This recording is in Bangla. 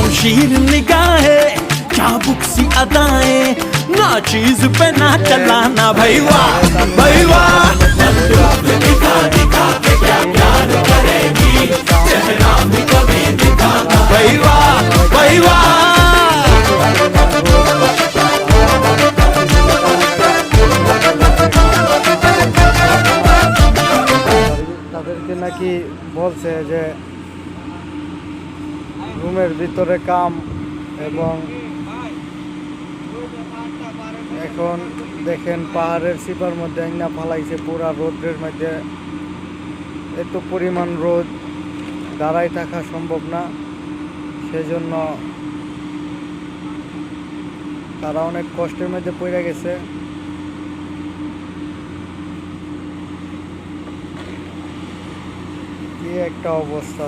शमशीर निगाहें, चाबुक सी अदाएं, ना चीज पे ना चलाना भाई वाह भाई वाह। बंदूक दिखा दिखा के क्या प्यार करेगी, चेहरा भी कभी दिखाना भाई वाह भाई वाह। তাদেরকে নাকি বলছে যে রুমের ভিতরে কাম, এবং এখন দেখেন পাহাড়ের সিপার মধ্যে আইনা ফালাইছে পুরা রোদ্রের মধ্যে। এত পরিমাণ রোদ, দাঁড়ায় থাকা সম্ভব না, সেজন্য তারা অনেক কষ্টের মধ্যে পড়ে গেছে। কি একটা অবস্থা।